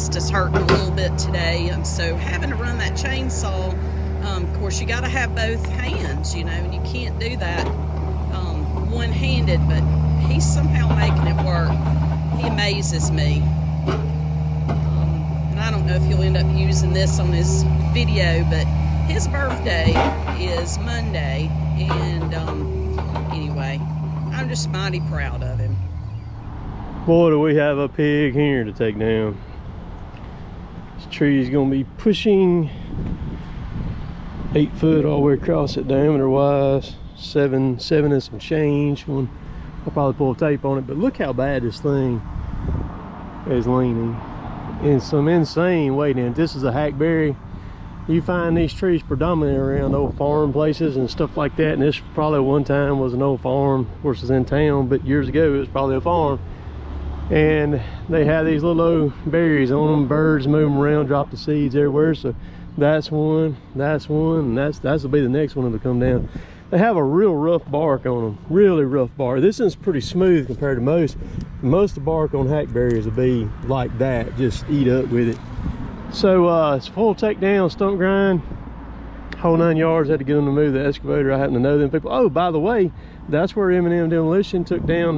wrist is hurting a little bit today, and so having to run that chainsaw, of course you got to have both hands, you know, and you can't do that one-handed, but he's somehow making it work. He amazes me. And I don't know if he'll end up using this on his video, but his birthday is Monday, and anyway, I'm just mighty proud of him. Boy, do we have a pig here to take down. This tree is going to be pushing 8 foot all the way across it, diameter wise, 7 and some change. I'll probably pull tape on it, but look how bad this thing is leaning in some insane weight. And this is a hackberry. You find these trees predominantly around old farm places and stuff like that, and this probably one time was an old farm. Of course it's in town, but years ago it was probably a farm, and they have these little old berries on them. Birds move them around, drop the seeds everywhere. So that's one, and that's will be the next one that'll come down. They have a real rough bark on them, really rough bark. This one's pretty smooth compared to most. Most of the bark on hackberries will be like that, just eat up with it. So it's full takedown, stump grind, whole 9 yards. Had to get them to move the excavator. I happen to know them people. Oh, by the way, that's where M&M Demolition took down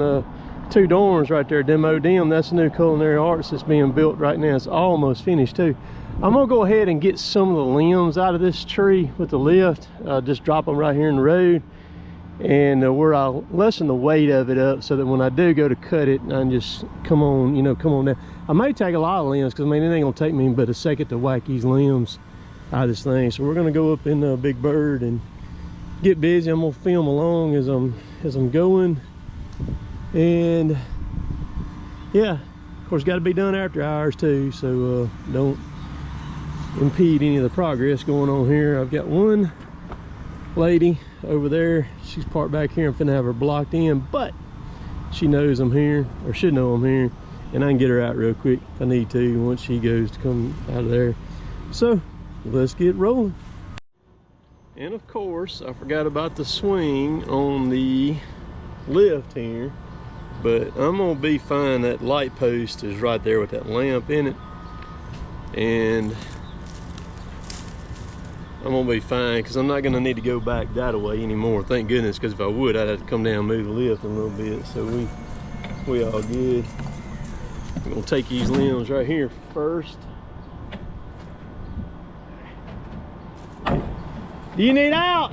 2 dorms right there, demoed them. That's the new culinary arts that's being built right now. It's almost finished too. I'm gonna go ahead and get some of the limbs out of this tree with the lift, just drop them right here in the road, and where I'll lessen the weight of it up so that when I do go to cut it, I can just come on down. I may take a lot of limbs, because I mean, it ain't gonna take me but a second to whack these limbs out of this thing. So we're gonna go up in the Big Bird and get busy. I'm gonna film along as I'm going, and yeah, of course, got to be done after hours too, so don't impede any of the progress going on here. I've got one lady over there. She's parked back here. I'm finna have her blocked in, but she knows I'm here, or should know I'm here, and I can get her out real quick if I need to once she goes to come out of there. So let's get rolling. And of course, I forgot about the swing on the lift here, but I'm gonna be fine. That light post is right there with that lamp in it, and I'm gonna be fine, because I'm not gonna need to go back that way anymore, thank goodness, because if I would, I'd have to come down and move the lift a little bit. So we all good. I'm gonna take these limbs right here first. Do you need out?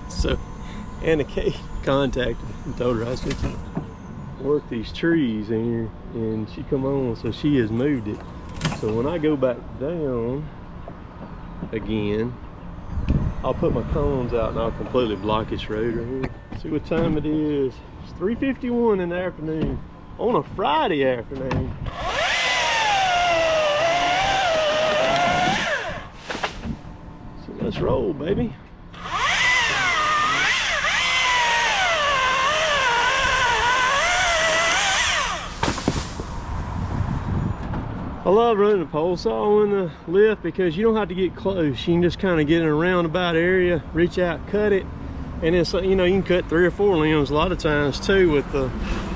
So Anna Kay contacted me and told her I said work these trees in here, and she come on, so she has moved it. So when I go back down again, I'll put my cones out and I'll completely block this road right here. See what time it is. It's 3:51 in the afternoon on a Friday afternoon. So let's roll, baby. I love running the pole saw in the lift because you don't have to get close. You can just kind of get in a roundabout area, reach out, cut it, and it's, you know, you can cut 3 or 4 limbs a lot of times too with the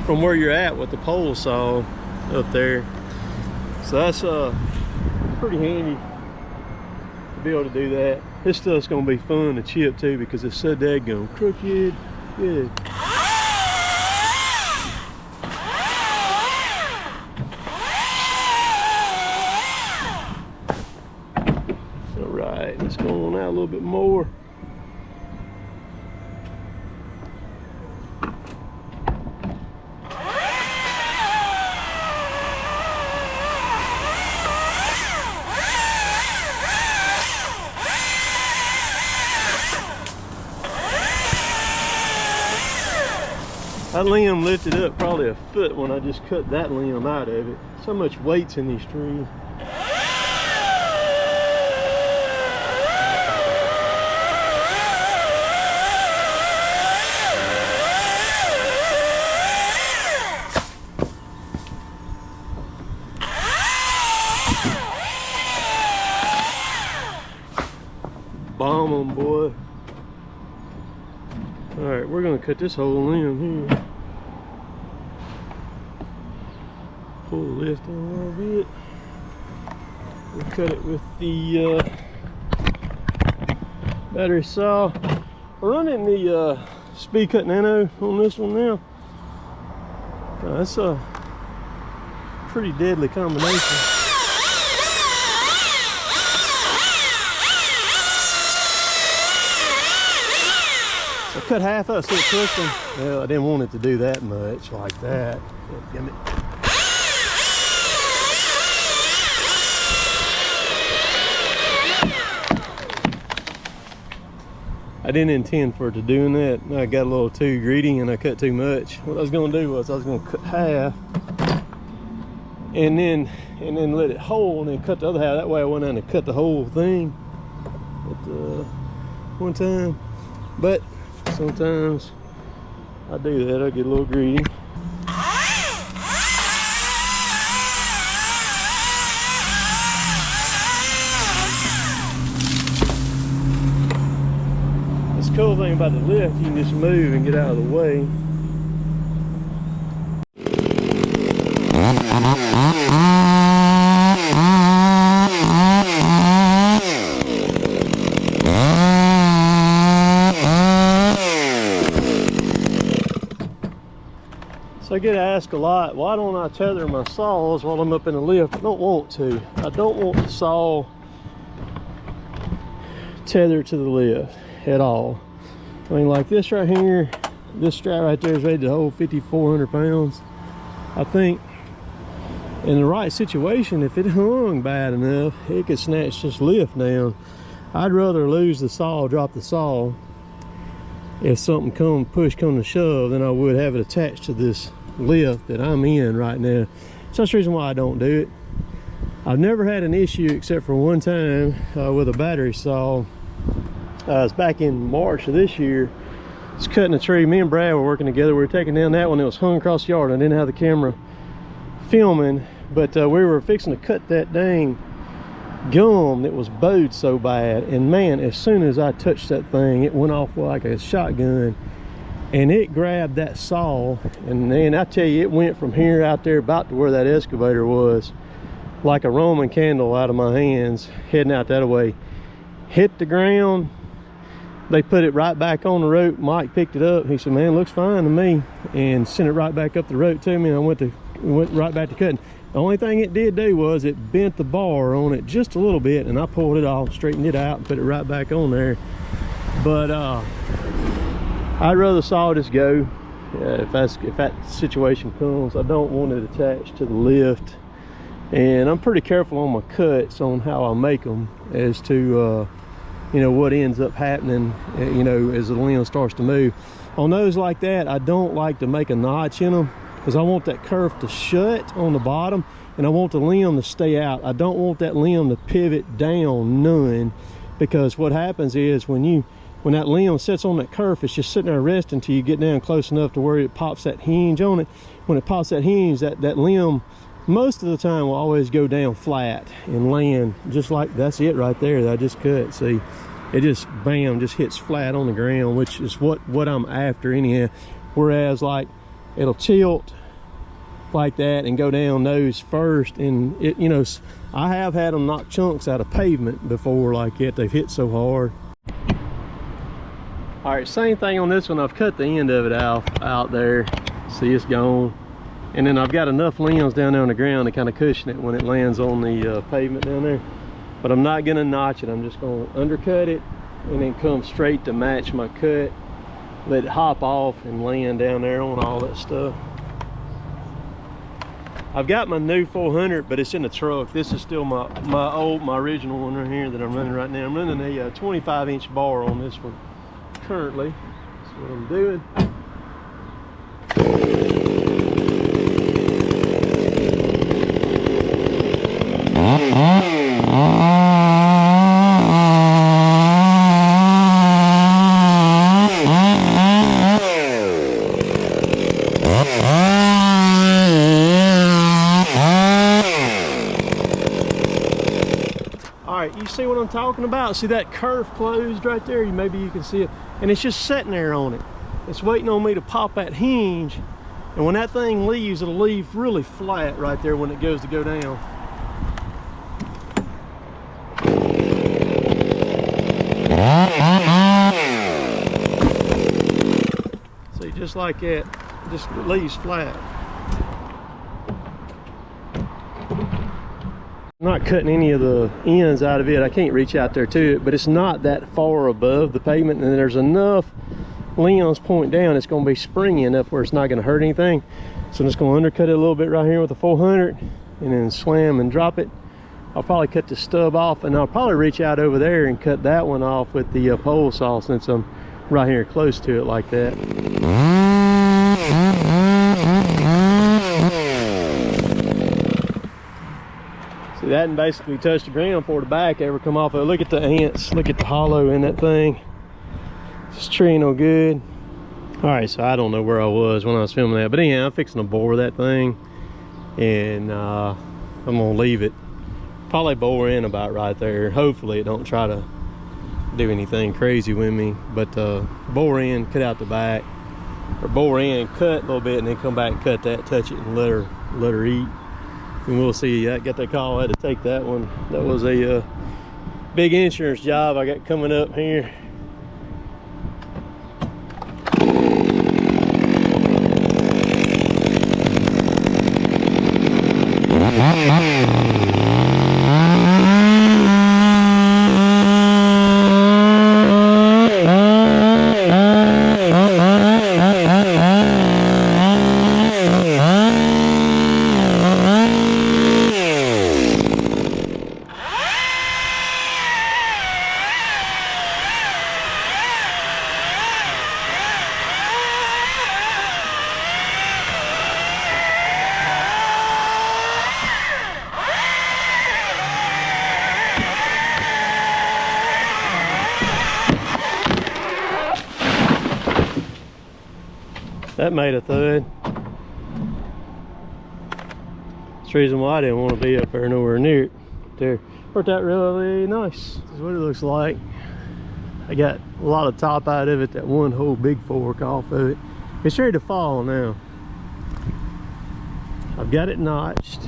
from where you're at with the pole saw up there. So that's pretty handy to be able to do that. This stuff's gonna be fun to chip too, because it's so daggone crooked. Good. Alright, let's go on out a little bit more. That limb lifted up probably a foot when I just cut that limb out of it. So much weight's in these trees. Bomb them, boy. All right, we're gonna cut this whole limb here. Pull the lift in a little bit. We'll cut it with the battery saw. We're running the speed cut nano on this one now. That's a pretty deadly combination. I cut half of it, still twisting. Well, I didn't want it to do that much like that. Damn it. I didn't intend for it to doing that. I got a little too greedy and I cut too much. What I was gonna do was I was gonna cut half and then let it hold and then cut the other half. That way I went down and cut the whole thing at one time. But sometimes I do that, I get a little greedy. The cool thing about the lift, you can just move and get out of the way. So I get asked a lot, why don't I tether my saws while I'm up in the lift? I don't want to. I don't want the saw tethered to the lift at all. I mean, like this right here, this strap right there is ready to hold 5,400 pounds. I think in the right situation, if it hung bad enough, it could snatch this lift down. I'd rather lose the saw, drop the saw, if something push come to shove, than I would have it attached to this lift that I'm in right now. So that's the reason why I don't do it. I've never had an issue except for one time with a battery saw. It's back in March of this year. It's cutting a tree. Me and Brad were working together. We were taking down that one that was hung across the yard. I didn't have the camera filming, but we were fixing to cut that dang gum that was bowed so bad. And man, as soon as I touched that thing, it went off like a shotgun. And it grabbed that saw. And then I tell you, it went from here out there about to where that excavator was, like a Roman candle out of my hands, heading out that way. Hit the ground. They put it right back on the rope. Mike picked it up. He said, man, it looks fine to me, and sent it right back up the rope to me, and I went right back to cutting. The only thing it did do was it bent the bar on it just a little bit, and I pulled it off, straightened it out, and put it right back on there. But I'd rather saw just go. If that situation comes, I don't want it attached to the lift. And I'm pretty careful on my cuts on how I make them as to you know, what ends up happening, you know, as the limb starts to move. On those like that, I don't like to make a notch in them because I want that curve to shut on the bottom and I want the limb to stay out. I don't want that limb to pivot down none, because what happens is when that limb sits on that curve, it's just sitting there resting until you get down close enough to where it pops that hinge on it. When it pops that hinge, that limb most of the time will always go down flat and land just like that's it right there that I just cut. See, it just bam, just hits flat on the ground, which is what I'm after anyhow. Whereas like it'll tilt like that and go down nose first, and it, you know, I have had them knock chunks out of pavement before like that. They've hit so hard. All right, same thing on this one. I've cut the end of it out there. See, it's gone. And then I've got enough limbs down there on the ground to kind of cushion it when it lands on the pavement down there. But I'm not gonna notch it. I'm just gonna undercut it and then come straight to match my cut. Let it hop off and land down there on all that stuff. I've got my new 400, but it's in the truck. This is still my original one right here that I'm running right now. I'm running a 25-inch bar on this one currently. That's what I'm doing. You see what I'm talking about? See that curve closed right there? Maybe you can see it, and it's just sitting there on it. It's waiting on me to pop that hinge. And when that thing leaves, it'll leave really flat right there when it goes to go down. See, just like that, just leaves flat. I'm not cutting any of the ends out of it. I can't reach out there to it, but it's not that far above the pavement, and there's enough limbs point down, it's going to be springy enough where it's not going to hurt anything. So I'm just going to undercut it a little bit right here with the 400 and then slam and drop it. I'll probably cut the stub off, and I'll probably reach out over there and cut that one off with the pole saw, since I'm right here close to it like that. See, that and basically touched the ground before the back ever come off of it. Look at the ants, look at the hollow in that thing. This tree ain't no good. All right, so I don't know where I was when I was filming that, but anyhow, I'm fixing to bore that thing, and I'm gonna leave it, probably bore in about right there. Hopefully it don't try to do anything crazy with me, but bore in, cut out the back, or bore in, cut a little bit, and then come back and cut that, touch it, and let her eat. And we'll see. I got that call, I had to take that one. That was a big insurance job I got coming up here. That made a thud. That's the reason why I didn't want to be up there nowhere near it. There. Worked out really nice. This is what it looks like. I got a lot of top out of it, that one whole big fork off of it. It's ready to fall now. I've got it notched.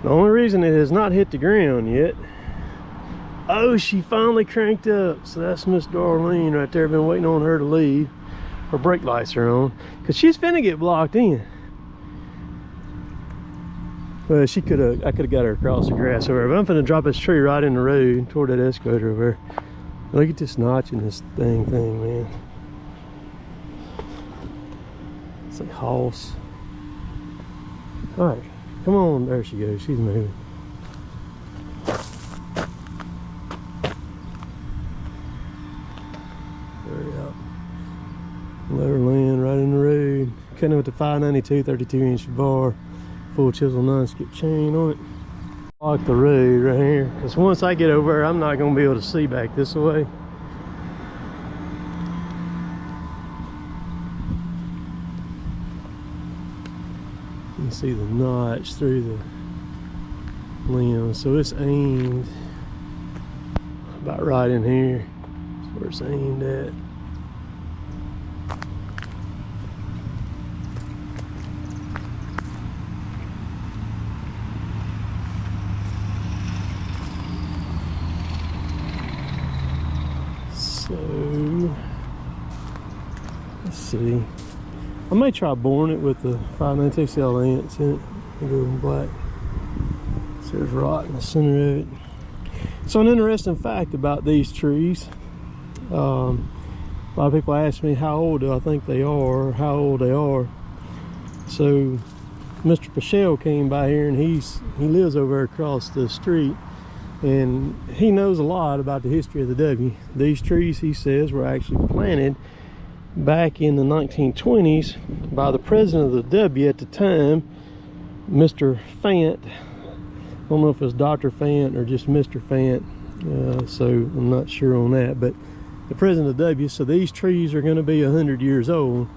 The only reason it has not hit the ground yet. Oh, she finally cranked up. So that's Miss Darlene right there. Been waiting on her to leave. Her brake lights are on, because she's finna get blocked in. Well, I could have got her across the grass over there, but I'm finna drop this tree right in the road toward that excavator over there. Look at this notch in this thing, man. It's like hoss. All right, come on. There she goes. She's moving. Let her land right in the road. Cutting it with the 592 32-inch bar, full chisel non-skip chain on it. Block the road right here, because once I get over there, I'm not going to be able to see back this way. You can see the notch through the limb, so it's aimed about right in here. That's where it's aimed at. So, let's see. I may try boring it with the 592 cell ants in it. Go in black. So there's rot in the center of it. So an interesting fact about these trees. A lot of people ask me how old do I think they are, or how old they are. So Mr. Pichelle came by here, and he lives over across the street. And he knows a lot about the history of the W. These trees, he says, were actually planted back in the 1920s by the president of the W at the time, Mr. Fant. I don't know if it was Dr. Fant or just Mr. Fant, so I'm not sure on that. But the president of the W, so these trees are going to be 100 years old.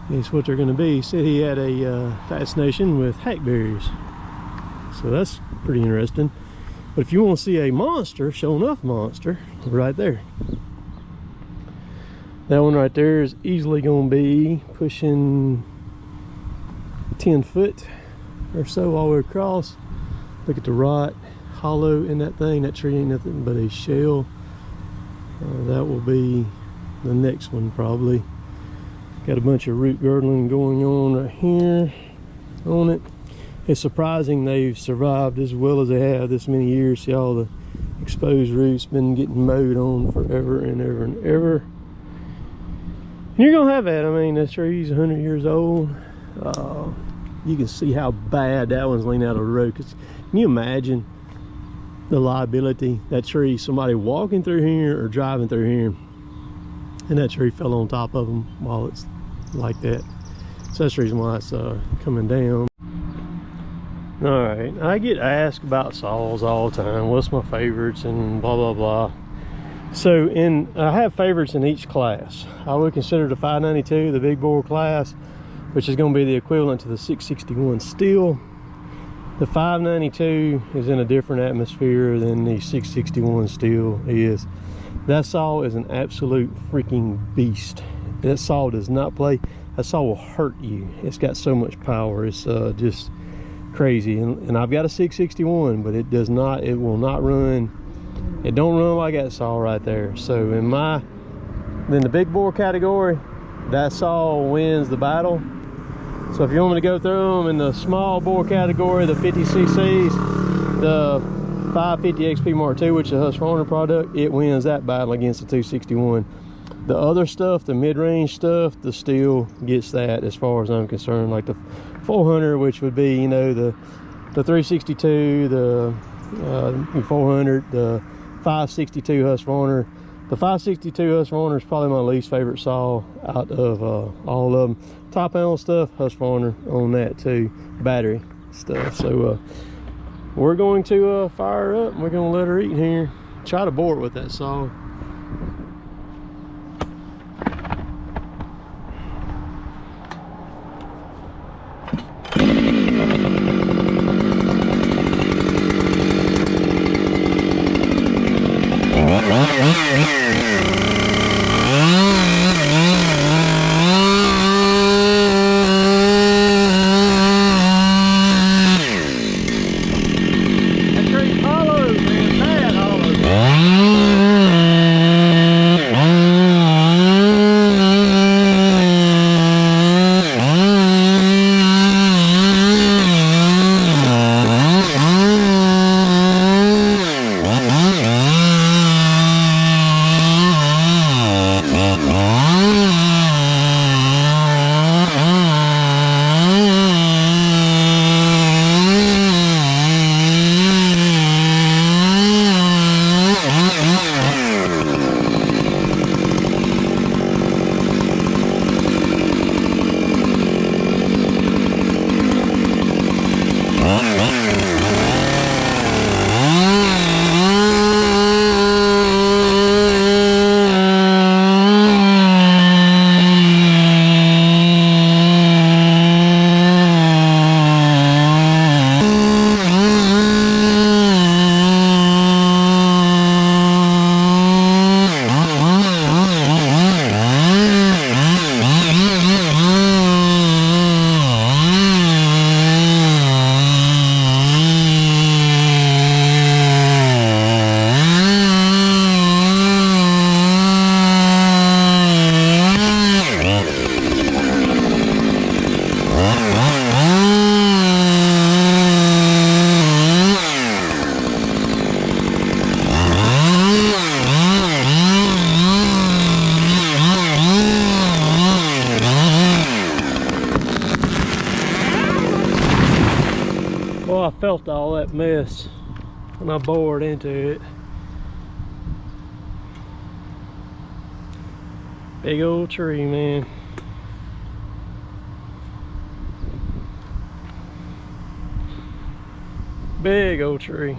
That's what they're going to be. He said he had a fascination with hackberries. So that's pretty interesting. But if you want to see a monster, show enough monster, right there. That one right there is easily going to be pushing 10 foot or so all the way across. Look at the rot hollow in that thing. That tree ain't nothing but a shell. That will be the next one probably. Got a bunch of root girdling going on right here on it. It's surprising they've survived as well as they have this many years. See all the exposed roots been getting mowed on forever and ever and ever. And you're gonna have that. I mean, this tree's 100 years old. You can see how bad that one's leaning out of the road. Can you imagine the liability? That tree, somebody walking through here or driving through here, and that tree fell on top of them while it's like that. So that's the reason why it's coming down. All right, I get asked about saws all the time. What's my favorites and blah blah blah. So I have favorites in each class. I would consider the 592 the big bore class, which is going to be the equivalent to the 661 steel. The 592 is in a different atmosphere than the 661 steel is. That saw is an absolute freaking beast. That saw does not play. That saw will hurt you. It's got so much power. It's just crazy. And I've got a 661, but it will not run. It don't run like that saw right there. So in the big bore category, that saw wins the battle. So if you want me to go through them in the small bore category, the 50 cc's, the 550 XP Mark II, which is a Husqvarna product, it wins that battle against the 261. The other stuff, the mid-range stuff, the steel gets that as far as I'm concerned. Like the 400, which would be, you know, the 362, the 400, the 562 Husqvarna. The 562 Husqvarna is probably my least favorite saw out of all of them. Top panel stuff, Husqvarna on that too. Battery stuff. So we're going to fire her up and we're going to let her eat here. Try to bore it with that saw. I felt all that mess when I bored into it. Big old tree, man. Big old tree.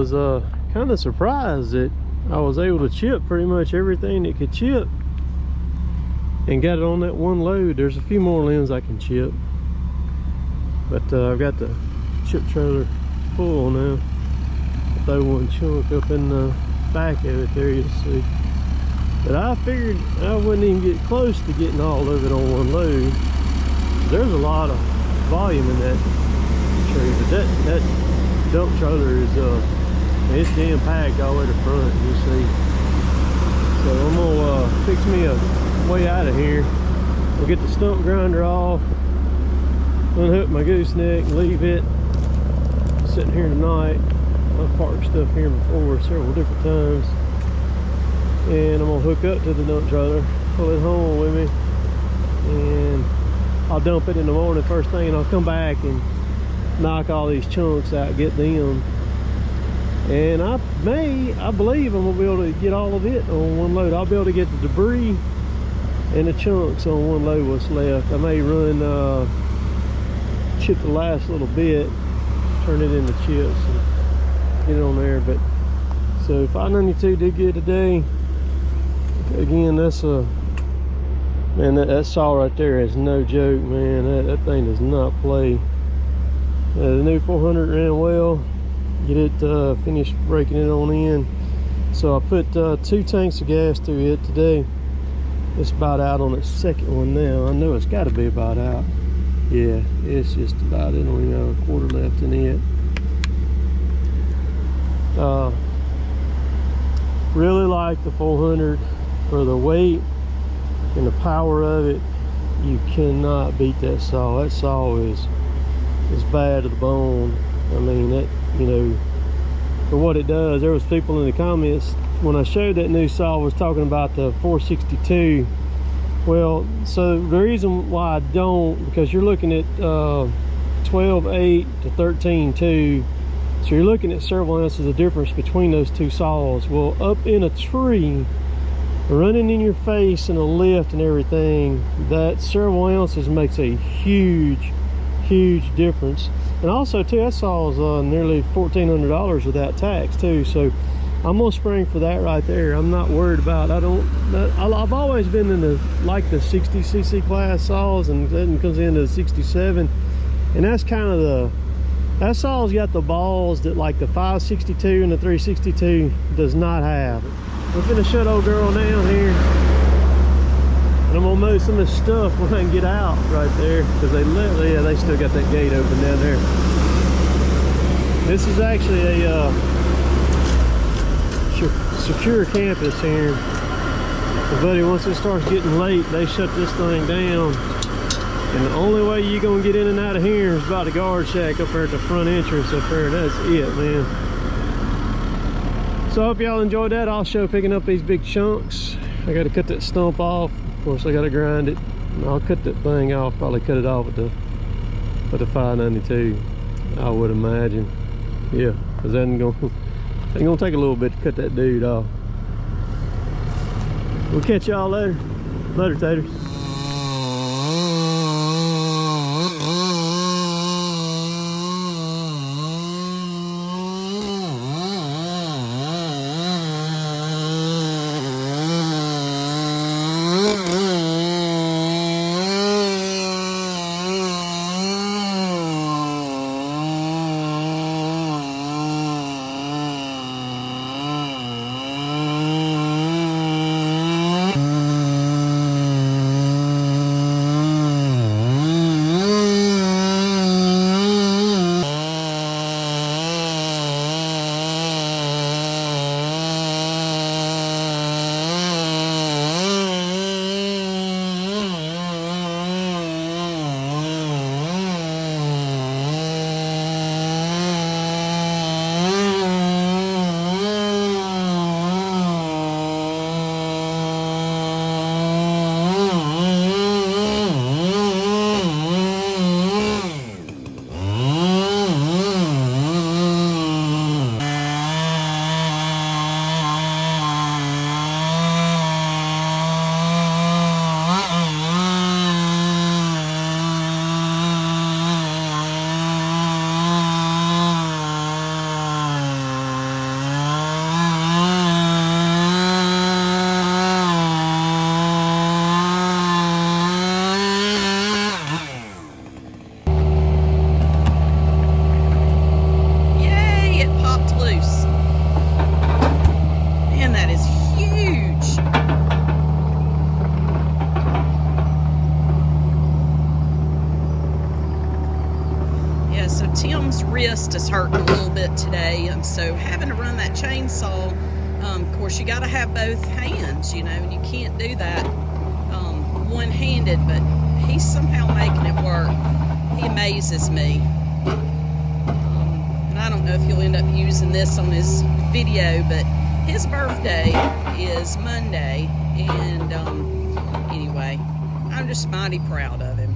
was kind of surprised that I was able to chip pretty much everything that could chip and got it on that one load. There's a few more limbs I can chip, but I've got the chip trailer full now. Throw one chunk up in the back of it there, you'll see. But I figured I wouldn't even get close to getting all of it on one load. There's a lot of volume in that tree, but that dump trailer is it's jam packed all the way to the front, you see. So I'm gonna fix me a way out of here. We'll get the stump grinder off, unhook my gooseneck, leave it sitting here tonight. I've parked stuff here before several different times, and I'm gonna hook up to the dump trailer, pull it home with me, and I'll dump it in the morning first thing, and I'll come back and knock all these chunks out, get them, and I believe I'm gonna be able to get all of it on one load. I'll be able to get the debris and the chunks on one load what's left. I may run chip the last little bit, turn it into chips and get it on there. But so 592 did good today. Again, that's a man, that saw right there is no joke, man. That thing does not play. The new 400 ran well. Get it finished breaking it on in. So I put 2 tanks of gas through it today. It's about out on its second one now. I know it's got to be about out. Yeah, it's just about, it only got a quarter left in it. Really like the 400 for the weight and the power of it. You cannot beat that saw. That saw is bad to the bone. I mean, that, you know, for what it does. There was people in the comments when I showed that new saw was talking about the 462. Well, so the reason why I don't, because you're looking at 12.8 to 13.2, so you're looking at several ounces of difference between those two saws. Well, up in a tree, running in your face in a lift and everything, that several ounces makes a huge difference. And also too, that saw is nearly $1,400 without tax too, so I'm gonna spring for that right there. I'm not worried about, I've always been in the 60cc class saws, and then comes into the 67, and that's kind of that saw's got the balls that like the 562 and the 362 does not have. We're gonna shut old girl down here, and I'm gonna move some of this stuff when I can get out right there, because they still got that gate open down there. This is actually a secure campus here. But buddy, once it starts getting late, they shut this thing down, and the only way you're gonna get in and out of here is by the guard shack up there at the front entrance up there. That's it, man. So I hope y'all enjoyed that. I'll show picking up these big chunks. I got to cut that stump off. Of course, I got to grind it. And I'll cut that thing off. Probably cut it off with the 592. I would imagine. Yeah, because that ain't gonna take a little bit to cut that dude off. We'll catch y'all later. Later, taters. Tim's wrist is hurting a little bit today, and so having to run that chainsaw, of course you got to have both hands, you know, and you can't do that one-handed, but he's somehow making it work. He amazes me. And I don't know if he'll end up using this on his video, but his birthday is Monday, and anyway, I'm just mighty proud of him.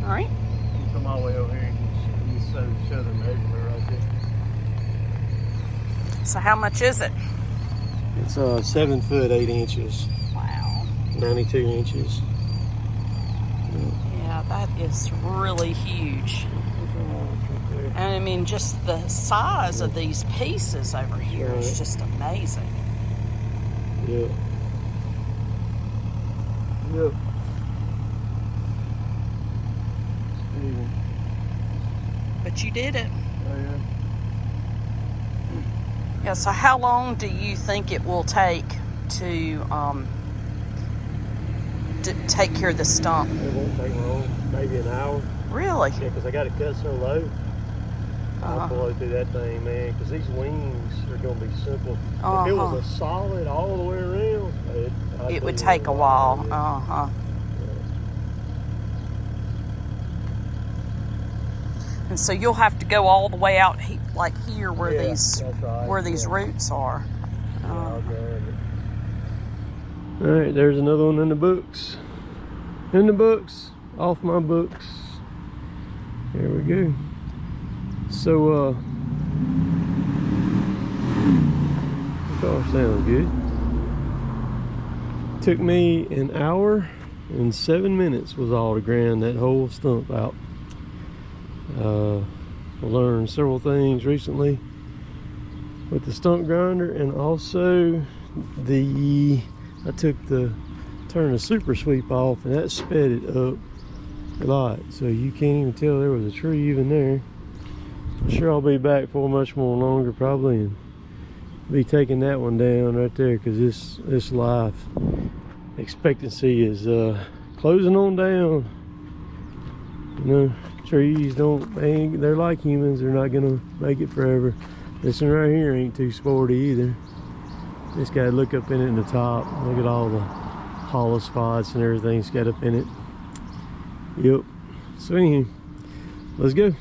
All right. Come all the way over here and you show the measurement right there. So how much is it? It's 7 foot 8 inches. Wow. 92 inches. Yeah, that is really huge. And I mean, just the size of these pieces over here is just amazing. Yeah. Yep. But you did it. Oh, yeah. Yeah, so how long do you think it will take to take care of the stump? It won't take long. maybe an hour. Really? Yeah, because I got it cut so low. I'll blow through that thing, man, because these wings are going to be simple. If it was a solid all the way around, it would take a while. Yeah. And so you'll have to go all the way out, like here, where that's right. where these roots are. All right, there's another one in the books. In the books, off my books. Here we go. So, gosh, sounds good. Took me an hour and 7 minutes was all to grind that whole stump out. I learned several things recently with the stump grinder, and also I took turned the super sweep off, and that sped it up a lot, so you can't even tell there was a tree even there. I'm sure I'll be back for much more longer probably, and be taking that one down right there, because this life expectancy is closing on down. You know, trees they're like humans, they're not gonna make it forever. This one right here ain't too sporty either. Just gotta look up in it in the top. Look at all the hollow spots and everything's got up in it. Yep. So anyway, let's go.